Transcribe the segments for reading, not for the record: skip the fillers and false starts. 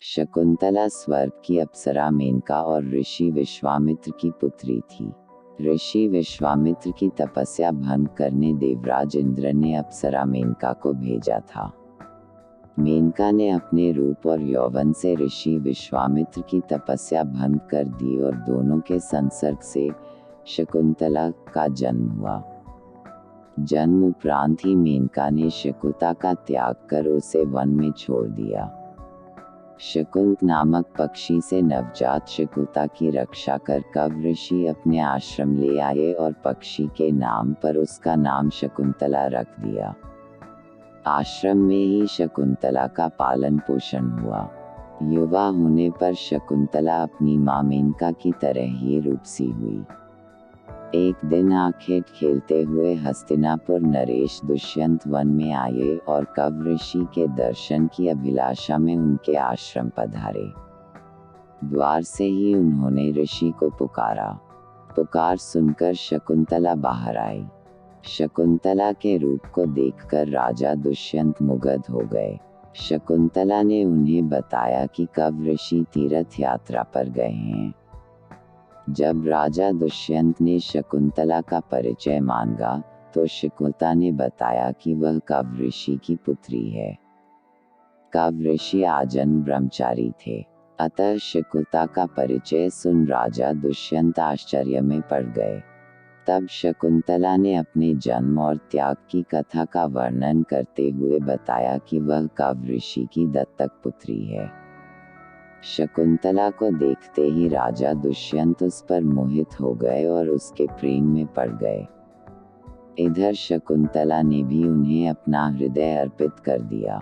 शकुंतला स्वर्ग की अप्सरा मेनका और ऋषि विश्वामित्र की पुत्री थी। ऋषि विश्वामित्र की तपस्या भंग करने देवराज इंद्र ने अप्सरा मेनका को भेजा था। मेनका ने अपने रूप और यौवन से ऋषि विश्वामित्र की तपस्या भंग कर दी और दोनों के संसर्ग से शकुंतला का जन्म हुआ। जन्म उपरांत ही मेनका ने शकुंतला का त्याग कर उसे वन में छोड़ दिया। शकुंत नामक पक्षी से नवजात शकुंतला की रक्षा कर कव ऋषि अपने आश्रम ले आए और पक्षी के नाम पर उसका नाम शकुंतला रख दिया। आश्रम में ही शकुंतला का पालन पोषण हुआ। युवा होने पर शकुंतला अपनी मां मेनका की तरह ही रूपसी हुई। एक दिन आंखें खेलते हुए हस्तिनापुर नरेश दुष्यंत वन में आए और कव ऋषि के दर्शन की अभिलाषा में उनके आश्रम पधारे। द्वार से ही उन्होंने ऋषि को पुकारा। पुकार सुनकर शकुंतला बाहर आई। शकुंतला के रूप को देखकर राजा दुष्यंत मुग्ध हो गए। शकुंतला ने उन्हें बताया कि कव ऋषि तीर्थ यात्रा पर गए हैं। जब राजा दुष्यंत ने शकुंतला का परिचय मांगा तो शकुंतला ने बताया कि वह कव ऋषि की पुत्री है। कव ऋषि आजन्म ब्रह्मचारी थे, अतः शकुंतला का परिचय सुन राजा दुष्यंत आश्चर्य में पड़ गए। तब शकुंतला ने अपने जन्म और त्याग की कथा का वर्णन करते हुए बताया कि वह कव ऋषि की दत्तक पुत्री है। शकुंतला को देखते ही राजा दुष्यंत उस पर मोहित हो गए और उसके प्रेम में पड़ गए। इधर शकुंतला ने भी उन्हें अपना हृदय अर्पित कर दिया।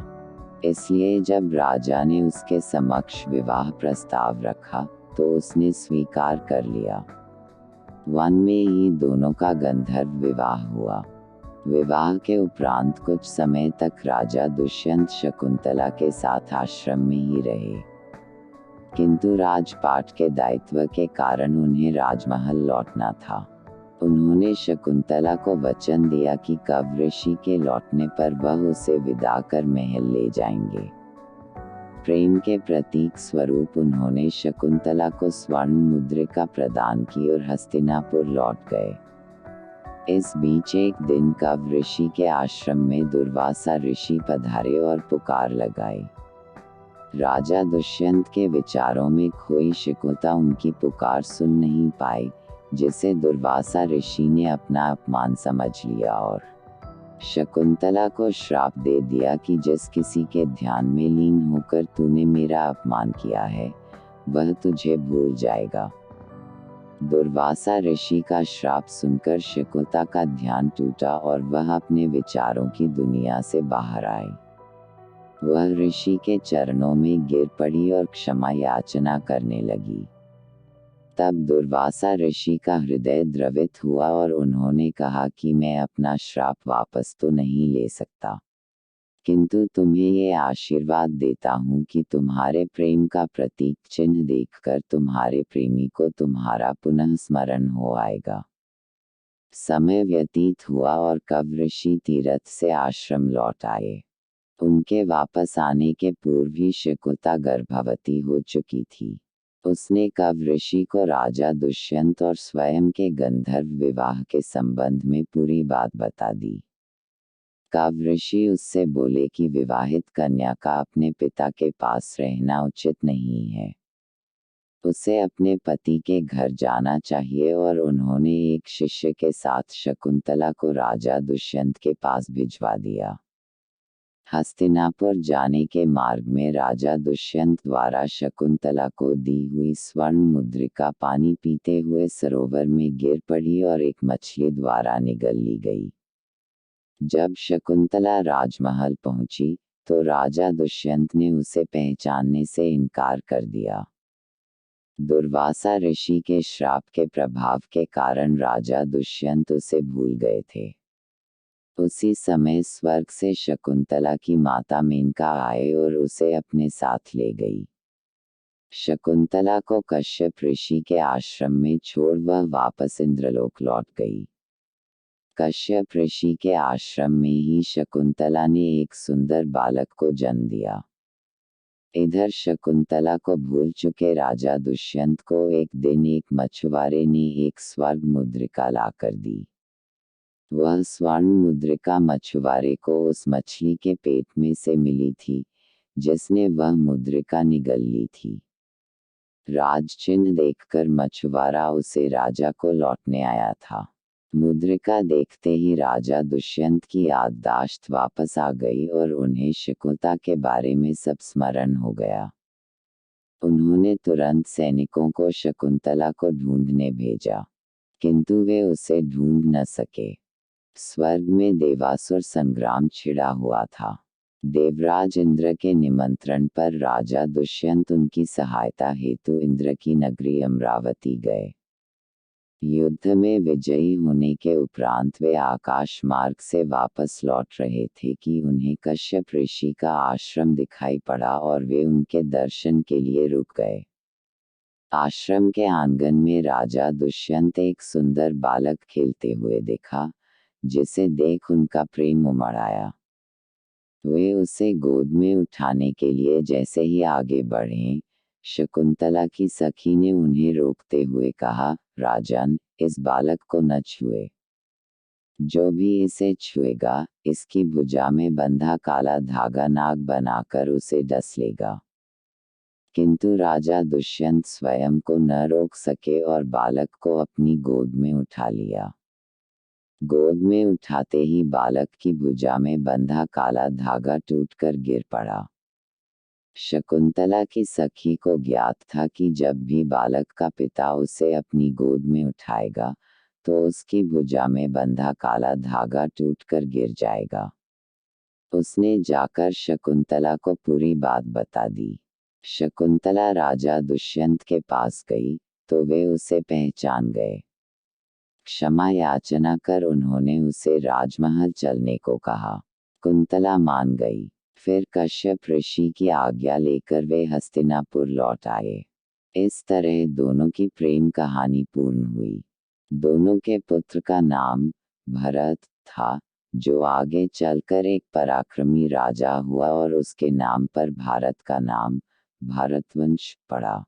इसलिए जब राजा ने उसके समक्ष विवाह प्रस्ताव रखा तो उसने स्वीकार कर लिया। वन में ही दोनों का गंधर्व विवाह हुआ। विवाह के उपरांत कुछ समय तक राजा दुष्यंत शकुंतला के साथ आश्रम में ही रहे, किंतु राजपाट के दायित्व के कारण उन्हें राजमहल लौटना था। उन्होंने शकुंतला को वचन दिया कि कव ऋषि के लौटने पर वह उसे विदा कर महल ले जाएंगे। प्रेम के प्रतीक स्वरूप उन्होंने शकुंतला को स्वर्ण मुद्रिका प्रदान की और हस्तिनापुर लौट गए। इस बीच एक दिन कव ऋषि के आश्रम में दुर्वासा ऋषि पधारे और पुकार लगाई। राजा दुष्यंत के विचारों में खोई शकुंतला उनकी पुकार सुन नहीं पाई, जिसे दुर्वासा ऋषि ने अपना अपमान समझ लिया और शकुंतला को श्राप दे दिया कि जिस किसी के ध्यान में लीन होकर तूने मेरा अपमान किया है वह तुझे भूल जाएगा। दुर्वासा ऋषि का श्राप सुनकर शकुंतला का ध्यान टूटा और वह अपने विचारों की दुनिया से बाहर आई। वह ऋषि के चरणों में गिर पड़ी और क्षमा याचना करने लगी। तब दुर्वासा ऋषि का हृदय द्रवित हुआ और उन्होंने कहा कि मैं अपना श्राप वापस तो नहीं ले सकता, किंतु तुम्हें ये आशीर्वाद देता हूँ कि तुम्हारे प्रेम का प्रतीक चिन्ह देखकर तुम्हारे प्रेमी को तुम्हारा पुनः स्मरण हो आएगा। समय व्यतीत हुआ और कव ऋषि तीर्थ से आश्रम लौट आए। उनके वापस आने के पूर्व ही शकुंतला गर्भवती हो चुकी थी। उसने कव ऋषि को राजा दुष्यंत और स्वयं के गंधर्व विवाह के संबंध में पूरी बात बता दी। कव ऋषि उससे बोले कि विवाहित कन्या का अपने पिता के पास रहना उचित नहीं है, उसे अपने पति के घर जाना चाहिए और उन्होंने एक शिष्य के साथ शकुंतला को राजा दुष्यंत के पास भिजवा दिया। हस्तिनापुर जाने के मार्ग में राजा दुष्यंत द्वारा शकुंतला को दी हुई स्वर्ण मुद्रिका पानी पीते हुए सरोवर में गिर पड़ी और एक मछली द्वारा निगल ली गई। जब शकुंतला राजमहल पहुंची तो राजा दुष्यंत ने उसे पहचानने से इनकार कर दिया। दुर्वासा ऋषि के श्राप के प्रभाव के कारण राजा दुष्यंत उसे भूल गए थे। उसी समय स्वर्ग से शकुंतला की माता मेनका आए और उसे अपने साथ ले गई। शकुंतला को कश्यप ऋषि के आश्रम में छोड़ वह वापस इंद्रलोक लौट गई। कश्यप ऋषि के आश्रम में ही शकुंतला ने एक सुंदर बालक को जन्म दिया। इधर शकुंतला को भूल चुके राजा दुष्यंत को एक दिन एक मछुआरे ने एक स्वर्ण मुद्रिका लाकर दी। वह स्वर्ण मुद्रिका मछुआरे को उस मछली के पेट में से मिली थी जिसने वह मुद्रिका निगल ली थी। राजचिन्ह देखकर मछुआरा उसे राजा को लौटने आया था। मुद्रिका देखते ही राजा दुष्यंत की याददाश्त वापस आ गई और उन्हें शकुंतला के बारे में सब स्मरण हो गया। उन्होंने तुरंत सैनिकों को शकुंतला को ढूंढने भेजा, किंतु वे उसे ढूंढ न सके। स्वर्ग में देवासुर संग्राम छिड़ा हुआ था। देवराज इंद्र के निमंत्रण पर राजा दुष्यंत उनकी सहायता हेतु इंद्र की नगरी अमरावती गए। युद्ध में विजयी होने के उपरांत वे आकाश मार्ग से वापस लौट रहे थे कि उन्हें कश्यप ऋषि का आश्रम दिखाई पड़ा और वे उनके दर्शन के लिए रुक गए। आश्रम के आंगन में राजा दुष्यंत एक सुंदर बालक खेलते हुए देखा, जिसे देख उनका प्रेम उमड़ आया। वे उसे गोद में उठाने के लिए जैसे ही आगे बढ़े, शकुंतला की सखी ने उन्हें रोकते हुए कहा, राजन, इस बालक को न छुए। जो भी इसे छुएगा, इसकी भुजा में बंधा काला धागा नाग बनाकर उसे डस लेगा। किंतु राजा दुष्यंत स्वयं को न रोक सके और बालक को अपनी गोद में उठा लिया। गोद में उठाते ही बालक की भुजा में बंधा काला धागा टूटकर गिर पड़ा। शकुंतला की सखी को ज्ञात था कि जब भी बालक का पिता उसे अपनी गोद में उठाएगा, तो उसकी भुजा में बंधा काला धागा टूटकर गिर जाएगा। उसने जाकर शकुंतला को पूरी बात बता दी। शकुंतला राजा दुष्यंत के पास गई, तो वे उसे पहचान गए। क्षमा याचना कर उन्होंने उसे राजमहल चलने को कहा। कुंतला मान गई। फिर कश्यप ऋषि की आज्ञा लेकर वे हस्तिनापुर लौट आए। इस तरह दोनों की प्रेम कहानी पूर्ण हुई। दोनों के पुत्र का नाम भरत था, जो आगे चलकर एक पराक्रमी राजा हुआ और उसके नाम पर भारत का नाम भारतवंश पड़ा।